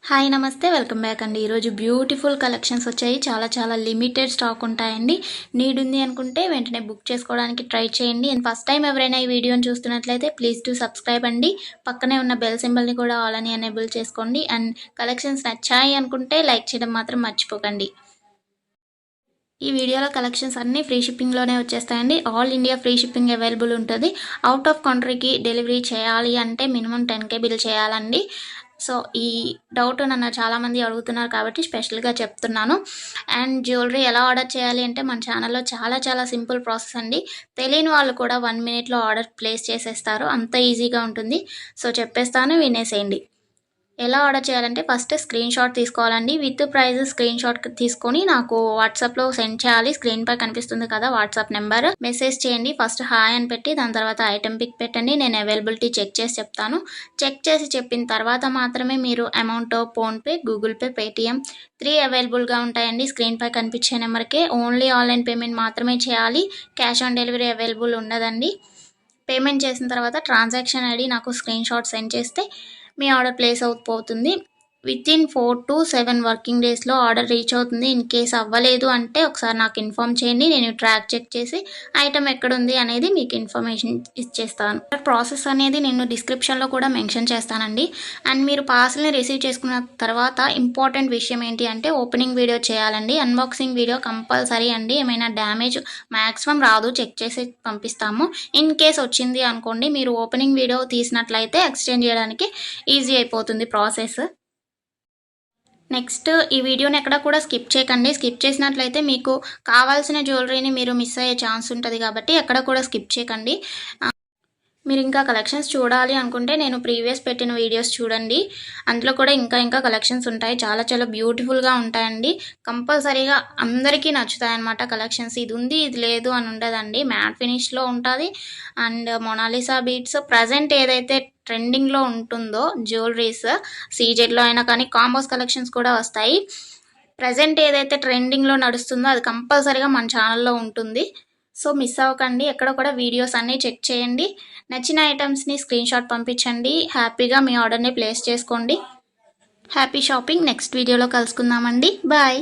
Hi నమస్తే welcome back అండి. ఈరోజు బ్యూటిఫుల్ కలెక్షన్స్ వచ్చాయి. చాలా లిమిటెడ్ స్టాక్ ఉంటాయండి. నీడ్ ఉంది అనుకుంటే వెంటనే బుక్ చేసుకోవడానికి ట్రై చేయండి. అండ్ ఫస్ట్ టైం ఎవరైనా ఈ వీడియోని చూస్తున్నట్లయితే ప్లీజ్ టు సబ్స్క్రైబ్ అండి. పక్కనే ఉన్న బెల్ సింబల్ని కూడా ఆల్ అని ఎనేబుల్ చేసుకోండి. అండ్ కలెక్షన్స్ నచ్చాయి అనుకుంటే లైక్ చేయడం మాత్రం మర్చిపోకండి. ఈ వీడియోలో కలెక్షన్స్ అన్నీ ఫ్రీ షిప్పింగ్లోనే వచ్చేస్తాయండి. All India free shipping available ఉంటుంది. అవుట్ ఆఫ్ కంట్రీకి డెలివరీ చేయాలి అంటే మినిమం 10K బిల్ చేయాలండి. సో ఈ డౌట్ నన్ను చాలామంది అడుగుతున్నారు కాబట్టి స్పెషల్గా చెప్తున్నాను. అండ్ జ్యువెలరీ ఎలా ఆర్డర్ చేయాలి అంటే మన ఛానల్లో చాలా సింపుల్ ప్రాసెస్ అండి. తెలియని వాళ్ళు కూడా 1 మినిట్లో ఆర్డర్ ప్లేస్ చేసేస్తారు. అంత ఈజీగా ఉంటుంది. సో చెప్పేస్తాను, వినేసేయండి. ఎలా ఆర్డర్ చేయాలంటే ఫస్ట్ స్క్రీన్ షాట్ తీసుకోవాలండి. విత్ ప్రైస్ స్క్రీన్ షాట్ తీసుకొని నాకు వాట్సాప్లో సెండ్ చేయాలి. స్క్రీన్ పై కనిపిస్తుంది కదా వాట్సాప్ నెంబర్, మెసేజ్ చేయండి. ఫస్ట్ హాయ్ అని పెట్టి దాని తర్వాత ఐటెం పిక్ పెట్టండి. నేను అవైలబిలిటీ చెక్ చేసి చెప్తాను. చెక్ చేసి చెప్పిన తర్వాత మాత్రమే మీరు amount PhonePe, Google pay, Paytm 3 అవైలబుల్గా ఉంటాయండి. స్క్రీన్ పై కనిపించే నెంబర్కే ఓన్లీ ఆన్లైన్ పేమెంట్ మాత్రమే చేయాలి. క్యాష్ ఆన్ డెలివరీ అవైలబుల్ ఉండదండి. పేమెంట్ చేసిన తర్వాత ట్రాన్సాక్షన్ ఐడి నాకు స్క్రీన్ షాట్ సెండ్ చేస్తే మీ ఆర్డర్ ప్లేస్ అవుతుంది. వితిన్ 4 to 7 వర్కింగ్ డేస్లో ఆర్డర్ రీచ్ అవుతుంది. ఇన్ కేస్ అవ్వలేదు అంటే ఒకసారి నాకు ఇన్ఫామ్ చేయండి. నేను ట్రాక్ చెక్ చేసి ఐటమ్ ఎక్కడుంది అనేది మీకు ఇన్ఫర్మేషన్ ఇచ్చేస్తాను. ప్రాసెస్ అనేది నేను డిస్క్రిప్షన్లో కూడా మెన్షన్ చేస్తానండి. అండ్ మీరు పార్సల్ని రిసీవ్ చేసుకున్న తర్వాత ఇంపార్టెంట్ విషయం ఏంటి అంటే ఓపెనింగ్ వీడియో చేయాలండి. అన్బాక్సింగ్ వీడియో కంపల్సరీ అండి. ఏమైనా డ్యామేజ్ మ్యాక్సిమం రాదు, చెక్ చేసి పంపిస్తాము. ఇన్ కేస్ వచ్చింది అనుకోండి, మీరు ఓపెనింగ్ వీడియో తీసినట్లయితే ఎక్స్చేంజ్ చేయడానికి ఈజీ అయిపోతుంది ప్రాసెస్. నెక్స్ట్ ఈ వీడియోని ఎక్కడ కూడా స్కిప్ చేయకండి. స్కిప్ చేసినట్లయితే మీకు కావాల్సిన జ్యువెలరీని మీరు మిస్ అయ్యే ఛాన్స్ ఉంటుంది కాబట్టి ఎక్కడ కూడా స్కిప్ చేయకండి. మీరు ఇంకా కలెక్షన్స్ చూడాలి అనుకుంటే నేను ప్రీవియస్ పెట్టిన వీడియోస్ చూడండి. అందులో కూడా ఇంకా కలెక్షన్స్ ఉంటాయి. చాలా బ్యూటిఫుల్గా ఉంటాయండి. కంపల్సరీగా అందరికీ నచ్చుతాయి అన్నమాట కలెక్షన్స్. ఇది ఉంది ఇది లేదు అని ఉండదండి. మ్యాట్ ఫినిష్లో ఉంటుంది. అండ్ మొనాలిసా బీట్స్ ప్రజెంట్ ఏదైతే ట్రెండింగ్లో ఉంటుందో జ్యువెలరీస్ సీజెడ్లో అయినా కానీ కాంబోస్ కలెక్షన్స్ కూడా వస్తాయి. ప్రజెంట్ ఏదైతే ట్రెండింగ్లో నడుస్తుందో అది కంపల్సరీగా మన ఛానల్లో ఉంటుంది. సో మిస్ అవ్వకండి. ఎక్కడ కూడా వీడియోస్ అన్నీ చెక్ చేయండి. నచ్చిన ఐటమ్స్ని స్క్రీన్ షాట్ పంపించండి. హ్యాపీగా మీ ఆర్డర్ని ప్లేస్ చేసుకోండి. Happy shopping. నెక్స్ట్ వీడియోలో కలుసుకుందామండి. బాయ్.